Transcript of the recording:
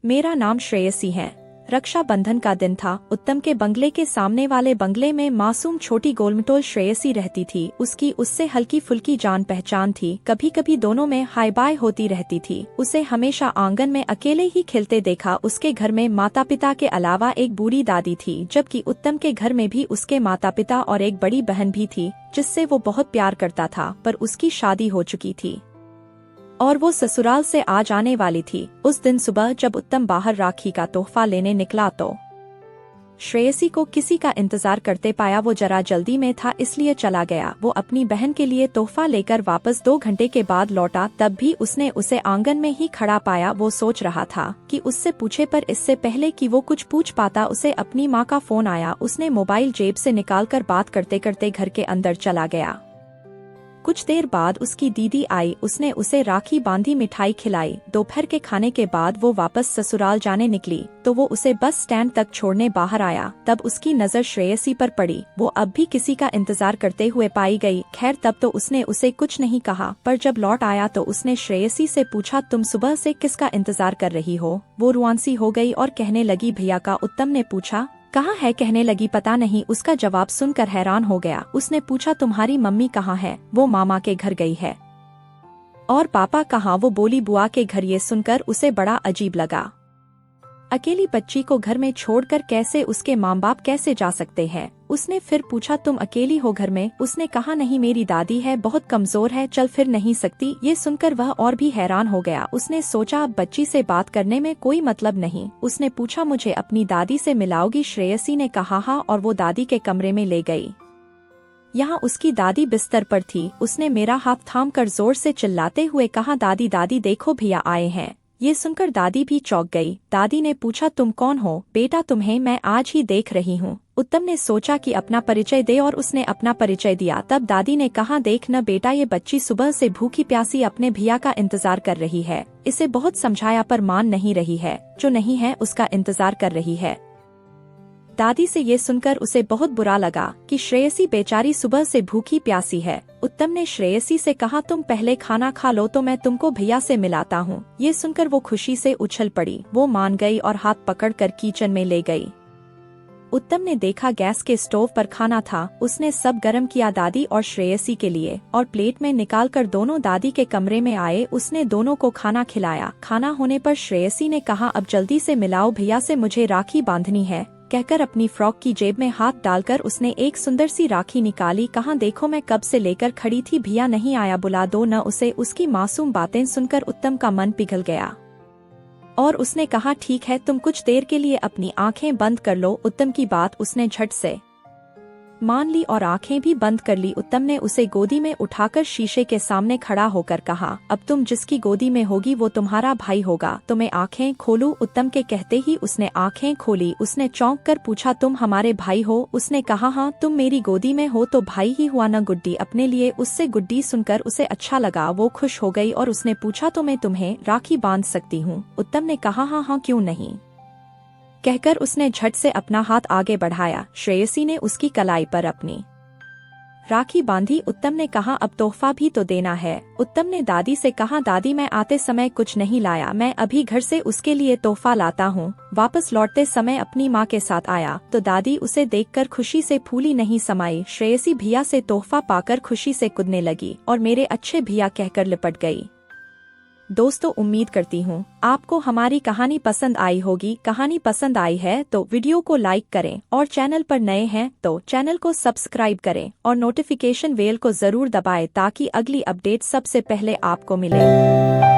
मेरा नाम श्रेयसी है। रक्षाबंधन का दिन था। उत्तम के बंगले के सामने वाले बंगले में मासूम छोटी गोलमटोल श्रेयसी रहती थी। उसकी उससे हल्की फुल्की जान पहचान थी। कभी कभी दोनों में हाय बाय होती रहती थी। उसे हमेशा आंगन में अकेले ही खेलते देखा। उसके घर में माता पिता के अलावा एक बूढ़ी दादी थी, जबकि उत्तम के घर में भी उसके माता पिता और एक बड़ी बहन भी थी, जिससे वो बहुत प्यार करता था। पर उसकी शादी हो चुकी थी और वो ससुराल से आ जाने वाली थी। उस दिन सुबह जब उत्तम बाहर राखी का तोहफा लेने निकला तो श्रेयसी को किसी का इंतजार करते पाया। वो जरा जल्दी में था, इसलिए चला गया। वो अपनी बहन के लिए तोहफा लेकर वापस 2 घंटे के बाद लौटा, तब भी उसने उसे आंगन में ही खड़ा पाया। वो सोच रहा था कि उससे पूछे, पर इससे पहले कि वो कुछ पूछ पाता उसे अपनी माँ का फोन आया। उसने मोबाइल जेब से निकालकर बात करते करते घर के अंदर चला गया। कुछ देर बाद उसकी दीदी आई। उसने उसे राखी बांधी, मिठाई खिलाई। दोपहर के खाने के बाद वो वापस ससुराल जाने निकली तो वो उसे बस स्टैंड तक छोड़ने बाहर आया। तब उसकी नजर श्रेयसी पर पड़ी। वो अब भी किसी का इंतजार करते हुए पाई गई। खैर, तब तो उसने उसे कुछ नहीं कहा, पर जब लौट आया तो उसने श्रेयसी से पूछा, तुम सुबह से किसका इंतजार कर रही हो? वो रुआंसी हो गई और कहने लगी, भैया का। उत्तम ने पूछा, कहाँ है? कहने लगी, पता नहीं। उसका जवाब सुनकर हैरान हो गया। उसने पूछा, तुम्हारी मम्मी कहाँ है? वो मामा के घर गई है। और पापा कहाँ? वो बोली, बुआ के घर। ये सुनकर उसे बड़ा अजीब लगा। अकेली बच्ची को घर में छोड़कर कैसे उसके माँ बाप कैसे जा सकते हैं? उसने फिर पूछा, तुम अकेली हो घर में? उसने कहा, नहीं, मेरी दादी है, बहुत कमजोर है, चल फिर नहीं सकती। ये सुनकर वह और भी हैरान हो गया। उसने सोचा, अब बच्ची से बात करने में कोई मतलब नहीं। उसने पूछा, मुझे अपनी दादी से मिलाओगी? श्रेयसी ने कहा हाँ, और वो दादी के कमरे में ले गई। यहाँ उसकी दादी बिस्तर पर थी। उसने मेरा हाथ थाम कर जोर से चिल्लाते हुए कहा, दादी दादी देखो, भैया आए हैं। ये सुनकर दादी भी चौंक गई। दादी ने पूछा, तुम कौन हो? बेटा, तुम्हें मैं आज ही देख रही हूँ। उत्तम ने सोचा कि अपना परिचय दे और उसने अपना परिचय दिया। तब दादी ने कहा, देख न बेटा, ये बच्ची सुबह से भूखी प्यासी अपने भैया का इंतजार कर रही है। इसे बहुत समझाया पर मान नहीं रही है। जो नहीं है उसका इंतजार कर रही है। दादी से ये सुनकर उसे बहुत बुरा लगा कि श्रेयसी बेचारी सुबह से भूखी प्यासी है। उत्तम ने श्रेयसी से कहा, तुम पहले खाना खा लो तो मैं तुमको भैया से मिलाता हूँ। ये सुनकर वो खुशी से उछल पड़ी। वो मान गई और हाथ पकड़कर किचन में ले गई। उत्तम ने देखा गैस के स्टोव पर खाना था। उसने सब गर्म किया दादी और श्रेयसी के लिए और प्लेट में निकालकर दोनों दादी के कमरे में आए। उसने दोनों को खाना खिलाया। खाना होने पर श्रेयसी ने कहा, अब जल्दी से मिलाओ भैया से, मुझे राखी बांधनी है। कहकर अपनी फ्रॉक की जेब में हाथ डालकर उसने एक सुंदर सी राखी निकाली। कहाँ देखो, मैं कब से लेकर खड़ी थी, भैया नहीं आया, बुला दो न उसे। उसकी मासूम बातें सुनकर उत्तम का मन पिघल गया और उसने कहा, ठीक है, तुम कुछ देर के लिए अपनी आंखें बंद कर लो। उत्तम की बात उसने झट से मान ली और आंखें भी बंद कर ली। उत्तम ने उसे गोदी में उठाकर शीशे के सामने खड़ा होकर कहा, अब तुम जिसकी गोदी में होगी वो तुम्हारा भाई होगा। तुम्हें आंखें खोलूं? उत्तम के कहते ही उसने आंखें खोली। उसने चौंक कर पूछा, तुम हमारे भाई हो? उसने कहा, हाँ, तुम मेरी गोदी में हो तो भाई ही हुआ न गुड्डी अपने लिए। उससे गुड्डी सुनकर उसे अच्छा लगा। वो खुश हो गई और उसने पूछा, तो मैं तुम्हें राखी बांध सकती हूँ? उत्तम ने कहा, हाँ हाँ, क्यों नहीं, कहकर उसने झट से अपना हाथ आगे बढ़ाया। श्रेयसी ने उसकी कलाई पर अपनी राखी बांधी। उत्तम ने कहा, अब तोहफा भी तो देना है। उत्तम ने दादी से कहा, दादी मैं आते समय कुछ नहीं लाया, मैं अभी घर से उसके लिए तोहफा लाता हूँ। वापस लौटते समय अपनी माँ के साथ आया तो दादी उसे देखकर खुशी से फूली नहीं समाई। श्रेयसी भैया से तोहफा पाकर खुशी से कूदने लगी और मेरे अच्छे भैया कहकर लिपट गई। दोस्तों, उम्मीद करती हूँ आपको हमारी कहानी पसंद आई होगी। कहानी पसंद आई है तो वीडियो को लाइक करें और चैनल पर नए हैं तो चैनल को सब्सक्राइब करें और नोटिफिकेशन बेल को जरूर दबाएं ताकि अगली अपडेट सबसे पहले आपको मिले।